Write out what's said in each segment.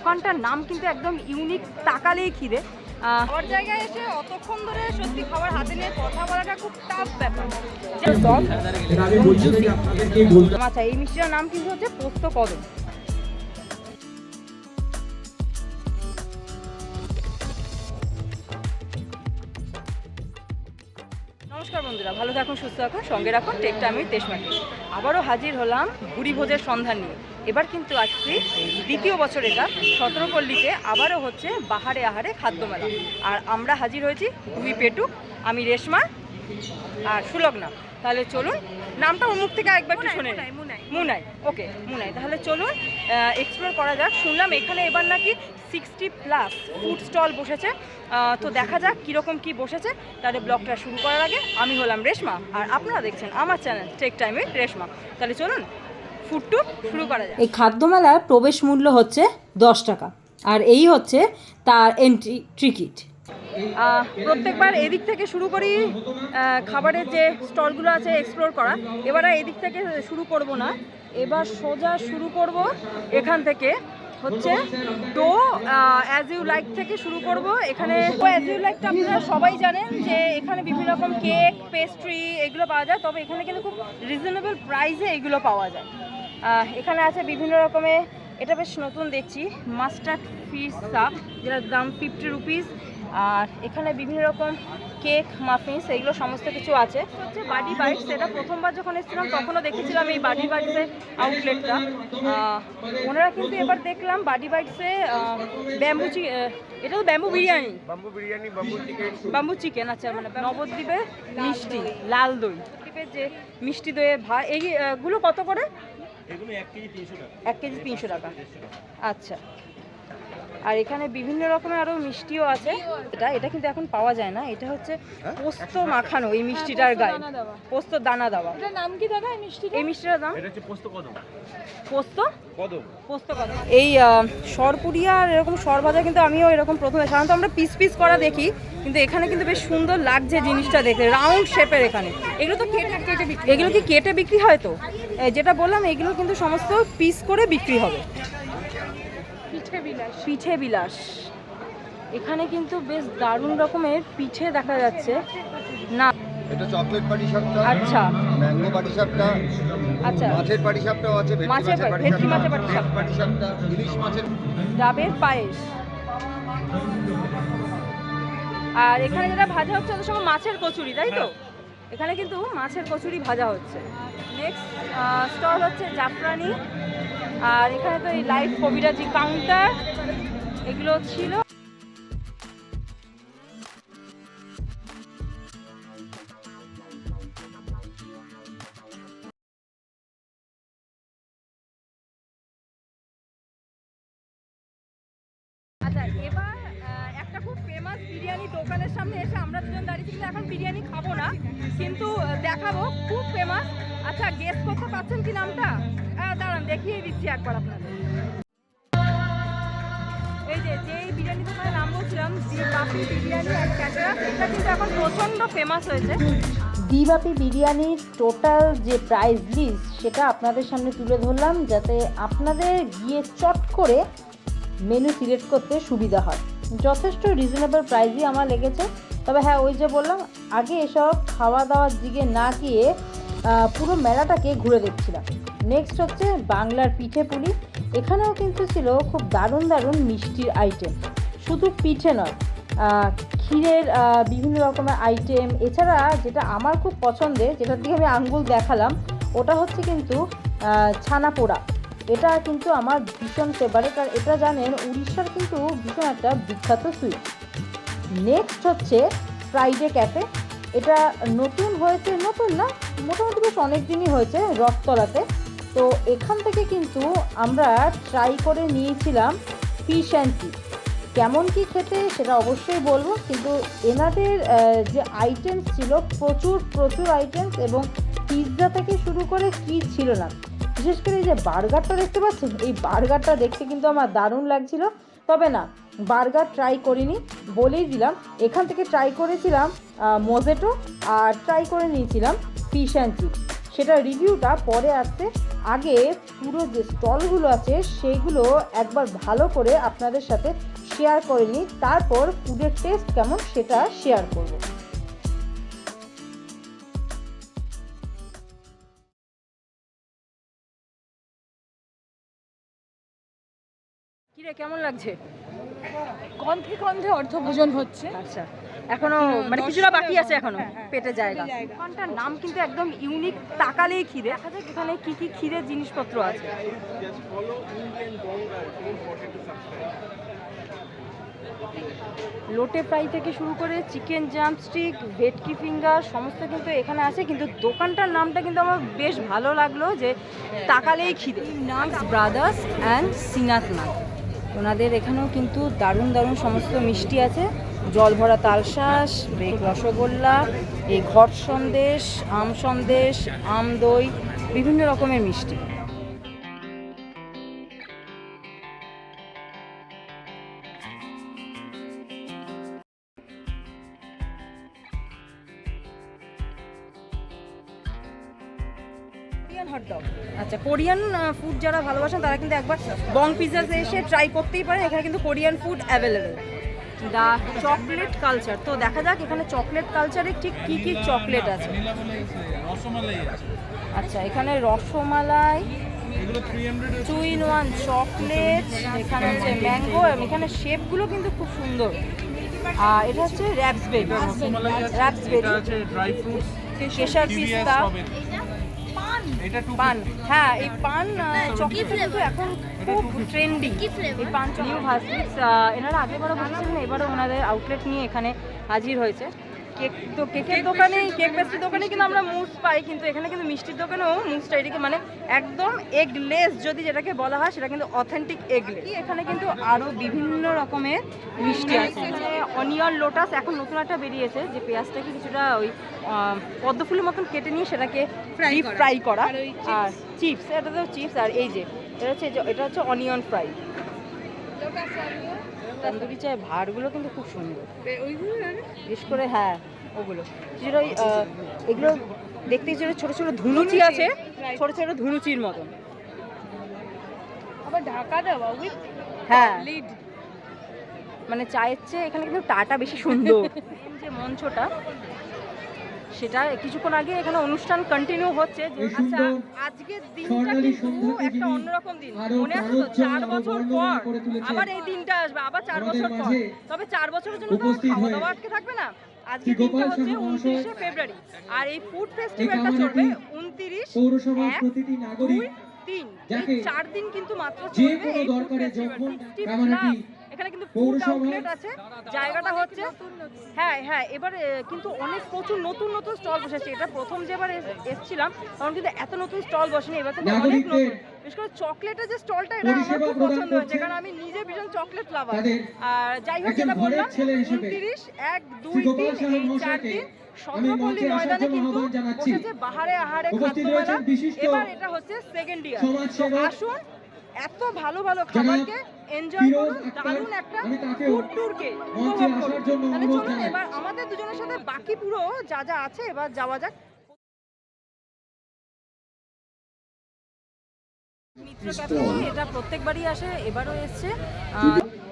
দোকানটার নাম কিন্তু একদম ইউনিক, তাকালেই খিদে। খাবার জায়গায় এসে অতক্ষণ ধরে সত্যি খাবার হাতে নিয়ে কথা বলাটা খুব টাফ ব্যাপার। আচ্ছা, এই মিষ্টিটার নাম কিন্তু হচ্ছে পোস্ত কদম। নমস্কার বন্ধুরা, ভালো থাকুন, সুস্থ থাকুন, সঙ্গে রাখুন টেক টাইম উইথ রেশমাকে। আবারও হাজির হলাম ভুরি ভোজের সন্ধান নিয়ে। এবার কিন্তু আসছি দ্বিতীয় বছর, এটা 17 পল্লীতে আবারও হচ্ছে বাহারে আহারে খাদ্য মেলা। আর আমরা হাজির হয়েছি দুই পেটু, আমি রেশমা আর সুলগ্না। তাহলে চলুন, নামটা ওর মুখ থেকে একবার একটু শুনে। মুনাই, ওকে মুনাই। তাহলে চলুন এক্সপ্লোর করা যাক। শুনলাম এখানে এবার নাকি 60+ ফুড স্টল বসেছে, তো দেখা যাক কীরকম কী বসেছে। তাহলে ব্লগটা শুরু করার আগে, আমি হলাম রেশমা আর আপনারা দেখছেন আমার channel tech time with Reshma. তাহলে চলুন ফুড ট্যুর শুরু করা যাক। এই খাদ্য মেলার প্রবেশ মূল্য হচ্ছে 10 টাকা, আর এই হচ্ছে তার এন্ট্রি টিকিট। প্রত্যেকবার এদিক থেকে শুরু করি খাবারের যে স্টলগুলো আছে এক্সপ্লোর করা। এবার এদিক থেকে শুরু করব না, এবার সোজা শুরু করব এখান থেকে। হচ্ছে ডো অ্যাজ ইউ লাইক থেকে শুরু করব। এখানে অ্যাজ ইউ লাইকটা আপনারা সবাই জানেন যে এখানে বিভিন্ন রকম কেক, পেস্ট্রি এগুলো পাওয়া যায়, তবে এখানে কিন্তু খুব রিজনেবল প্রাইসে এগুলো পাওয়া যায়। এখানে আছে বিভিন্ন রকমের, এটা বেশ নতুন দেখছি, মাস্টার্ড ফিশ সাপ, যেটার দাম 50 রুপিস। আর এখানে বিভিন্ন রকম কেক, মাফিনস, এগুলো সমস্ত কিছু আছে। হচ্ছে বাডি বাইটস, এটা প্রথমবার যখন এসেছিলাম তখনও দেখেছিলাম এই বাডি বাইটসের আউটলেটটা। ওনারা কিন্তু এবার দেখলাম বাডি বাইটসে ব্যাম্বু এটা তো ব্যাম্বু বিরিয়ানি, ব্যাম্বু চিকেন। আচ্ছা, মানে নবদ্বীপের মিষ্টি লাল দই, দ্বীপের যে মিষ্টি দইয়ে ভাত, এইগুলো কত করে? 1 কেজি 300 টাকা। আচ্ছা, আর এখানে বিভিন্ন রকমের আরো মিষ্টিও আছে। এটা কিন্তু এখন পাওয়া যায় না, এটা হচ্ছে পোস্ত মাখানো এই মিষ্টিটার গায়ে, পোস্ত দানা দেওয়া। এটার নাম কি দাদা এই মিষ্টিটা? এই মিষ্টিটার নাম এটা হচ্ছে পোস্ত কদম। পোস্ত কদম, পোস্ত কদম। এই সরপুরিয়া আর এরকম সর ভাজা কিন্তু আমিও এরকম প্রথমে, সাধারণত আমরা পিস পিস করা দেখি, কিন্তু এখানে কিন্তু বেশ সুন্দর লাগছে জিনিসটা দেখতে, রাউন্ড শেপের। এখানে এগুলো তো কেটে বিক্রি, এগুলো কি কেটে বিক্রি হয়? তো যেটা বললাম এগুলো কিন্তু সমস্ত পিস করে বিক্রি হবে। পিঠে বিলাস, এখানে কিন্তু বেশ দারুণ রকমের পিঠে দেখা যাচ্ছে। না, এটা চকলেট পাটিসাপটা, আচ্ছা ম্যাঙ্গো পাটিসাপটা, আচ্ছা মাছের পাটিসাপটাও আছে, ভেটকি মাছের পাটিসাপটা, ইলিশ মাছের, ডাবের পায়েস। আর এখানে যেটা ভাজা হচ্ছে ওদের সঙ্গে মাছের কচুরি, তাই তো? এখানে কিন্তু মাছের কচুরি ভাজা হচ্ছে। নেক্সট স্টল হচ্ছে জাফরানি। আর এখানে তো এই লাইভ কবিরাজি কাউন্টার এগুলো ছিল। আচ্ছা, এবার একটা খুব ফেমাস বিরিয়ানি দোকানের সামনে এসে আমরা দুজন দাঁড়িয়েছি, কিন্তু এখন বিরিয়ানি খাবো না, কিন্তু দেখাবো, খুব ফেমাস। আচ্ছা, গেস করতে পারছেন কি নামটা? দাঁড়ান দেখিয়ে দিচ্ছি একবার আপনাদের। এই যে বিরিয়ানি দোকানের নাম বলছিলাম, দি বাপি বিরিয়ানি অ্যান্ড ক্যাটারার, এটা কিন্তু এখন প্রচণ্ড ফেমাস হয়েছে। দি বাপি বিরিয়ানির টোটাল যে প্রাইস লিস্ট সেটা আপনাদের সামনে তুলে ধরলাম, যাতে আপনাদের গিয়ে চট করে মেনু সিলেক্ট করতে সুবিধা হয়। যথেষ্ট রিজনেবল প্রাইসই আমার লেগেছে। তবে হ্যাঁ, ওই যে বললাম, আগে এসব খাওয়া দাওয়ার দিকে না গিয়ে পুরো মেলাটাকে ঘুরে দেখছিলাম। নেক্সট হচ্ছে বাংলার পিঠে পুলি। এখানেও কিন্তু ছিল খুব দারুণ দারুণ মিষ্টির আইটেম, শুধু পিঠে নয়, ক্ষীরের বিভিন্ন রকমের আইটেম। এছাড়া যেটা আমার খুব পছন্দের, যেটার দিকে আমি আঙ্গুল দেখালাম, ওটা হচ্ছে কিন্তু ছানা পোড়া। এটা কিন্তু আমার ভীষণ ফেভারিট, আর এটা জানেন উড়িষ্যার কিন্তু ভীষণ একটা বিখ্যাত সুইট। নেক্সট হচ্ছে ফ্রাইডে ক্যাফে। এটা নতুন হয়েছে, নতুন না, মোটামুটি বেশ অনেক দিনই হয়েছে রথতলাতে। তো এখান থেকে কিন্তু আমরা ট্রাই করে নিয়েছিলাম ফিশ অ্যান্ড চিপ। কেমন কি খেতে সেটা অবশ্যই বলবো, কিন্তু এনাদের যে আইটেমস ছিল, প্রচুর আইটেমস, এবং পিৎজা থেকে শুরু করে কি ছিল না। বিশেষ করে এই যে বার্গারটা দেখতে পাচ্ছেন, এই বার্গারটা দেখতে কিন্তু আমার দারুণ লাগছিল। তবে না, বার্গার ট্রাই করিনি, বলেই দিলাম। এখান থেকে ট্রাই করেছিলাম মোজেটো, আর ট্রাই করে নিয়েছিলাম ফিশ অ্যান্ড চিপ। সেটা রিভিউটা পরে আসছে। আগে পুরো যে স্টলগুলো আছে সেইগুলো একবার ভালো করে আপনাদের সাথে শেয়ার করে নিই, তারপর ফুডের টেস্ট কেমন সেটা শেয়ার করব। কিরে কেমন লাগছে? কণ্ঠে কণ্ঠে অর্থভোজন হচ্ছে। আচ্ছা, এখনো মানে কিছুটা বাকি আছে এখনো পেটে জায়গা। দোকানটার নাম কিন্তু একদম ইউনিক, তাকালেই খিদে। দেখা যাক এখানে কি কি খিদের জিনিসপত্র আছে। লোটে ফ্রাই থেকে শুরু করে চিকেন জাম্পস্টিক, ভেটকি ফিঙ্গার সমস্ত কিন্তু এখানে আছে। কিন্তু দোকানটার নামটা কিন্তু আমার বেশ ভালো লাগলো, যে তাকালেই খিদে। নাগস ব্রাদার্স অ্যান্ড সিনাত নাগ, ওনাদের এখানেও কিন্তু দারুণ দারুণ সমস্ত মিষ্টি আছে। জল ভরা তালশাঁস, বেক রসগোল্লা, এই ঘট সন্দেশ, আম সন্দেশ, আম দই, বিভিন্ন রকমের মিষ্টি। কোরিয়ান হটডগ, আচ্ছা কোরিয়ান ফুড যারা ভালোবাসেন তারা কিন্তু একবার বং পিৎজাতে এসে ট্রাই করতেই পারেন। এখানে কিন্তু Korean food available. The chocolate culture, তো দেখা যাক এখানে চকলেট কালচারে ঠিক কী কী চকলেট আছে। আচ্ছা, এখানে রসমালাই, 2-in-1 চকলেট, এখানে হচ্ছে ম্যাঙ্গো, এখানে শেপগুলো কিন্তু খুব সুন্দর। আর এটা হচ্ছে র্যাপসবেরি, কেশর পিস্তা, পান। হ্যাঁ, এই পান চকলেট কিন্তু এখন খুব ট্রেন্ডিং। এই পান নিউ ভার্সিটিস, এনারা আগেবারও বসেছিলেন, এবারও ওনাদের আউটলেট নিয়ে এখানে হাজির হয়েছে। কেক তো কেকের দোকানে, কেক পেস্ট্রির দোকানে কিন্তু আমরা মুস পাই, কিন্তু এখানে কিন্তু মিষ্টির দোকানেও মুসটা এটাকে মানে একদম এগলেস যদি যেটাকে বলা হয় সেটা কিন্তু অথেন্টিক এগলেস। এখানে কিন্তু আরও বিভিন্ন রকমের মিষ্টি আছে। অনিয়ন লোটাস এখন নতুন একটা বেরিয়েছে, যে পেঁয়াজটাকে কিছুটা ওই পদ্মফুলের মতন কেটে নিয়ে সেটাকে ফ্রাই করা, আর চিপস, এটা তো চিপস। আর এই যে এটা হচ্ছে অনিয়ন ফ্রাই। তন্দুরি চায়ের ভাঁড়গুলো কিন্তু খুব সুন্দর, বিশেষ করে হ্যাঁ ওগুলো কিছুটা ওই এগুলো দেখতে ছোটো ছোটো ধুনুচি আছে, ছোটো ছোটো ধুনুচির মতন। আবার ঢাকা দেওয়া উইথ হ্যাঁ, লিড, মানে চায়ের চেয়ে এখানে কিন্তু টাটা বেশি সুন্দর। যে মঞ্চটা সেটা কিছুক্ষণ আগে এখানে অনুষ্ঠান কন্টিনিউ হচ্ছে। আচ্ছা, আজকের দিনটা কিন্তু একটা অন্যরকম দিন, মনে আছে তো? 4 বছর পর আবার এই দিনটা আসবে, আবার 4 বছর পর। তবে 4 বছরের জন্য তো খাওয়া দাওয়া আটকে থাকবে না। আজকের দিনটা হচ্ছে 29শে ফেব্রুয়ারি, আর এই ফুড ফেস্টিভ্যালটা চলবে 29, 1, 2, 3, এই 4 দিন কিন্তু মাত্র চলবে এই ফুড ফেস্টিভ্যাল। এখানে কিন্তু ফুড আউটলেট আছে, জায়গাটা হচ্ছে হ্যাঁ হ্যাঁ এবার কিন্তু প্রচুর নতুন নতুন স্টল বসেছে। এটা প্রথম যেবার এসেছিলাম তখন কিন্তু এত নতুন স্টল বসেনি, এবার কিন্তু অনেক নতুন। বিশেষ করে চকলেটের যে স্টলটা, এটা আমার খুব পছন্দ হয়েছে, কারণ আমি নিজে ভীষণ চকলেট লাভার। আর যাই হোক, যেটা বললাম 29, 1, 2, 3 এই 4 দিন সর্বপল্লী ময়দানে কিন্তু বসেছে বাহারে আহারে খাদ্যমেলা। এবার এটা হচ্ছে সেকেন্ড ইয়ার। আসুন, এত ভালো ভালো খাবারকে এনজয় করুন, দারুণ একটা ফুড ট্যুরকে উপভোগ করুন। তাহলে চলুন এবার আমাদের দুজনের সাথে বাকি পুরো যা যা আছে এবার যাওয়া যাক। মিত্র ক্যাফে, এটা প্রত্যেকবারই আসে, এবারও এসছে।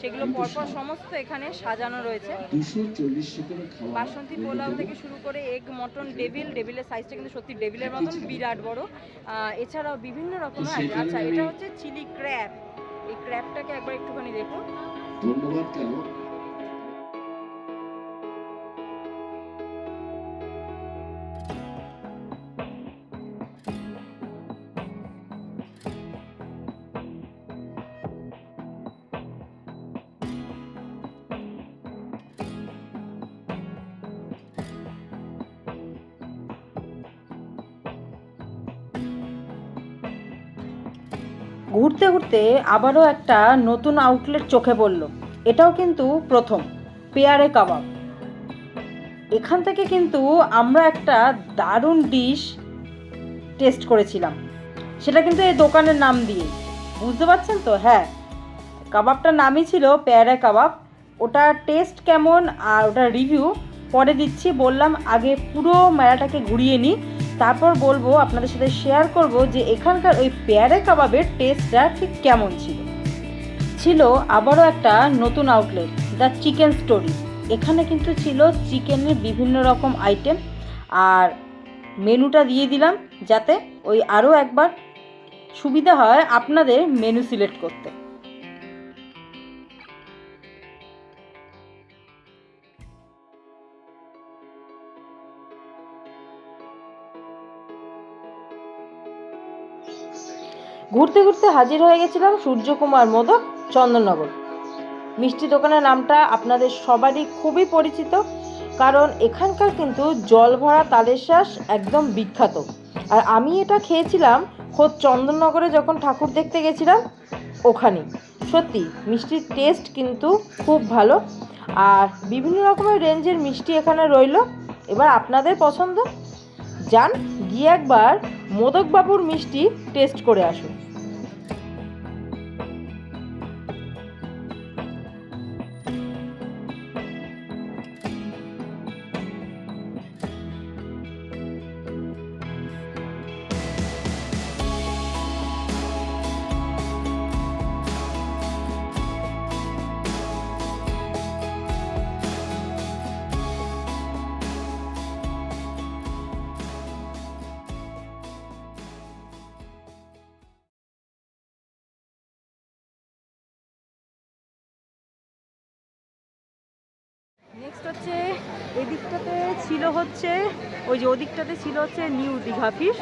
সেগুলো পরপর সমস্ত এখানে সাজানো রয়েছে। বাসন্তী পোলাও থেকে শুরু করে এগ মটন, ডেভিলের সাইজটা কিন্তু সত্যি ডেভিলের মতন বিরাট বড়। এছাড়াও বিভিন্ন রকমের। আচ্ছা, এটা হচ্ছে চিলি ক্র্যাব। এই ক্র্যাবটাকে একবার একটুখানি দেখুন। ধন্যবাদ। কেন ঘুরতে ঘুরতে আবারও একটা নতুন আউটলেট চোখে পড়ল। এটাও কিন্তু প্রথম, পেয়ারে কাবাব। এখান থেকে কিন্তু আমরা একটা দারুণ ডিশ টেস্ট করেছিলাম, সেটা কিন্তু এই দোকানের নাম দিয়ে, বুঝতে পারছেন তো? হ্যাঁ, কাবাবটার নামই ছিল পেয়ারে কাবাব। ওটা টেস্ট কেমন আর ওটার রিভিউ পরে দিচ্ছি। বললাম আগে পুরো মেলাটাকে ঘুরিয়ে নিই, তারপর বলবো, আপনাদের সাথে শেয়ার করব যে এখানকার ওই পেয়ারা কাবাবের টেস্টটা ঠিক কেমন ছিল। আবারও একটা নতুন আউটলেট, দ্য চিকেন স্টোরি। এখানে কিন্তু ছিল চিকেনের বিভিন্ন রকম আইটেম, আর মেনুটা দিয়ে দিলাম যাতে ওই আরও একবার সুবিধা হয় আপনাদের মেনু সিলেক্ট করতে। ঘুরতে ঘুরতে হাজির হয়ে গেছিলাম সূর্যকুমার মোদক, চন্দননগর। মিষ্টি দোকানের নামটা আপনাদের সবারই খুবই পরিচিত, কারণ এখানকার কিন্তু জল ভরা তালের শ্বাস একদম বিখ্যাত। আর আমি এটা খেয়েছিলাম খোদ চন্দননগরে যখন ঠাকুর দেখতে গেছিলাম ওখানেই। সত্যি মিষ্টির টেস্ট কিন্তু খুব ভালো, আর বিভিন্ন রকমের রেঞ্জের মিষ্টি এখানে রইলো। এবার আপনাদের পছন্দ, যান গিয়ে একবার মোদকবাবুর মিষ্টি টেস্ট করে আসুন। নেক্সট হচ্ছে এদিকটাতে ছিল হচ্ছে ওই যে ওদিকটাতে ছিল হচ্ছে নিউ দীঘা ফিশ,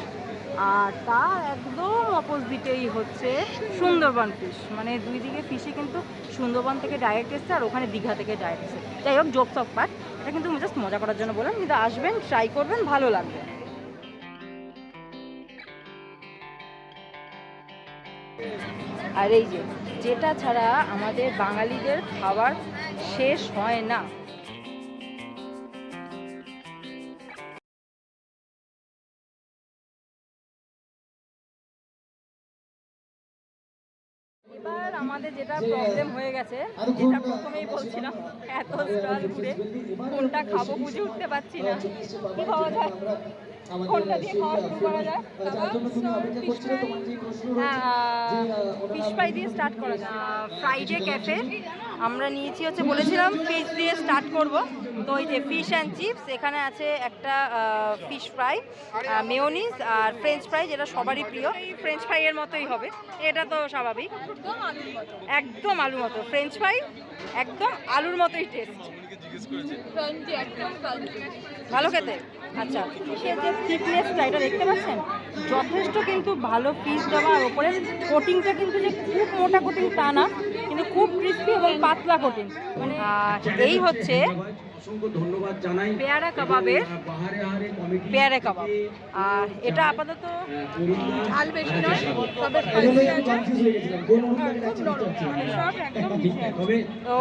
আর তার একদম অপোজিটেই হচ্ছে সুন্দরবন ফিশ। মানে দুই দিকে ফিশে কিন্তু সুন্দরবন থেকে ডাইরেক্ট এসছে আর ওখানে দীঘা থেকে ডাইরেক্ট এসছে। যাই হোক, জোকস অফ পার্ট, এটা কিন্তু জাস্ট মজা করার জন্য বললাম, কিন্তু আসবেন, ট্রাই করবেন, ভালো লাগবে। আর এই যে যেটা ছাড়া আমাদের বাঙালিদের খাবার শেষ হয় না, এবার আমাদের যেটা প্রবলেম হয়ে গেছে, যেটা প্রথমেই বলছিলাম, এত স্টল ঘুরে কোনটা খাবো বুঝে উঠতে পারছি না। কি খাওয়া যায়, কোনটা দিয়ে খাওয়া শুরু করা যায়? ফিশ ফ্রাই দিয়ে স্টার্ট করা যায়। ফ্রাইডে ক্যাফে আমরা নিয়েছি হচ্ছে, বলেছিলাম ফিশ দিয়ে স্টার্ট করব। তো এই যে ফিশ অ্যান্ড চিপস, এখানে আছে একটা ফিশ ফ্রাই, মেয়োনিজ আর ফ্রেঞ্চ ফ্রাই, যেটা সবারই প্রিয়। ফ্রেঞ্চ ফ্রাইয়ের মতোই হবে, এটা তো স্বাভাবিক, একদম আলুর মতো। ফ্রেঞ্চ ফ্রাই একদম আলুর মতোই টেস্ট, ভালো খেতে। আচ্ছা, ফিশের যে থিকনেসটা এটা দেখতে পাচ্ছেন, যথেষ্ট কিন্তু ভালো পিস দেওয়া, আর ওপরে কোটিংটা কিন্তু যে খুব মোটা কোটিং তা না, কিন্তু খুব ক্রিস্পি এবং পাতলা কোটিং। মানে এই হচ্ছে পেয়ারা কাবাবের পেয়ারা কাবাব। আর এটা আপাতত ঝাল বেশি নয়, তবে তো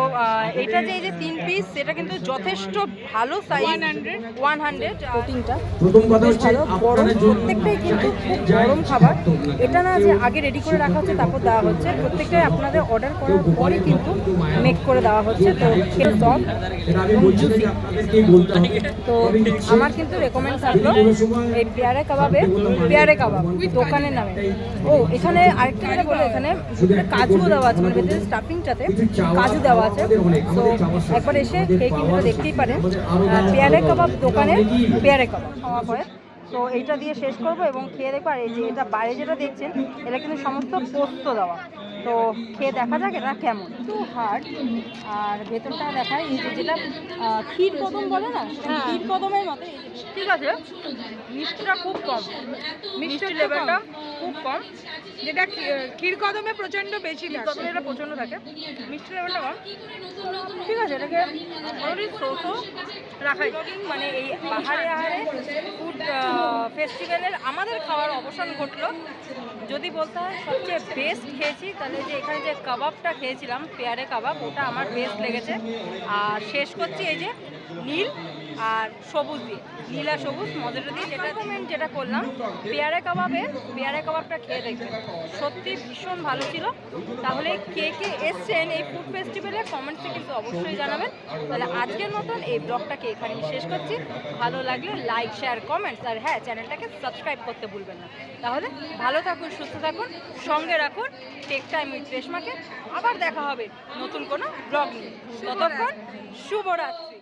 এটা যে এই যে 3 পিস, সেটা কিন্তু যথেষ্ট ভালো সাইজ, 100 কোটিংটা বেশ ভালো গরম, প্রত্যেকটাই কিন্তু খুব গরম খাবার। এটা না যে আগে রেডি করে রাখা হচ্ছে তারপর দেওয়া হচ্ছে, প্রত্যেকটাই আপনাদের অর্ডার করার পরে কিন্তু মেক করে দেওয়া হচ্ছে। তো তো আমার কিন্তু রেকমেন্ড থাকলো এই পেয়ারা কাবাবের পেয়ারা কাবাব দোকানের নামে। ও এখানে আরেকটা যেটা বলে, এখানে কাজুও দেওয়া আছে, মানে ভেতরে স্টাফিংটাতে কাজু দেওয়া আছে। তো একবার এসে খেয়ে কিন্তু দেখতেই পারেন পেয়ারা কাবাব দোকানের পেয়ারা কাবাব খাওয়া পরে। তো এইটা দিয়ে শেষ করবো এবং খেয়ে দেখবো। আর এই যে এটা বাইরে যেটা দেখছেন, এটা কিন্তু সমস্ত পোস্ত দেওয়া। তো খেয়ে দেখা যাক এটা কেমন। একটু হার্ড, আর ভেতরটা দেখায় এই যে যেটা ক্ষীর কদম বলে না, ক্ষীর কদমের মতো। ঠিক আছে, মিষ্টিটা খুব কম, মিষ্টির লেভেলটা খুব কম, যেটা ক্ষীর কদমে প্রচন্ড বেশি, কদমে এটা প্রচণ্ড থাকে, মিষ্টির লেভেলটা কম। ঠিক আছে, এটাকে অলরেডি সোসও রাখাই। মানে এই পাহাড়ে আহারে ফুড ফেস্টিভ্যালের আমাদের খাওয়ার অবসান ঘটলো। যদি বলতে হয় সবচেয়ে বেস্ট খেয়েছি, তাহলে যে এখানে যে কাবাবটা খেয়েছিলাম পেয়ারে কাবাব, ওটা আমার বেস্ট লেগেছে। আর শেষ করছি এই যে নীল আর সবুজ দিয়ে, নীলা সবুজ মজাটা দিয়ে যেটা করলাম পেয়ারা কাবাবটা খেয়ে দেখবেন, সত্যি ভীষণ ভালো ছিল। তাহলে কে কে এসছেন এই ফুড ফেস্টিভ্যালে কমেন্টসে কিন্তু অবশ্যই জানাবেন। তাহলে আজকের মতন এই ব্লগটাকে এখানেই শেষ করছি। ভালো লাগলে লাইক, শেয়ার, কমেন্টস, আর হ্যাঁ, চ্যানেলটাকে সাবস্ক্রাইব করতে ভুলবেন না। তাহলে ভালো থাকুন, সুস্থ থাকুন, সঙ্গে রাখুন টেক টাইম উইথ রেশমাকে। আবার দেখা হবে নতুন কোনো ব্লগ নিয়ে। ততক্ষণ শুভরাত্রি।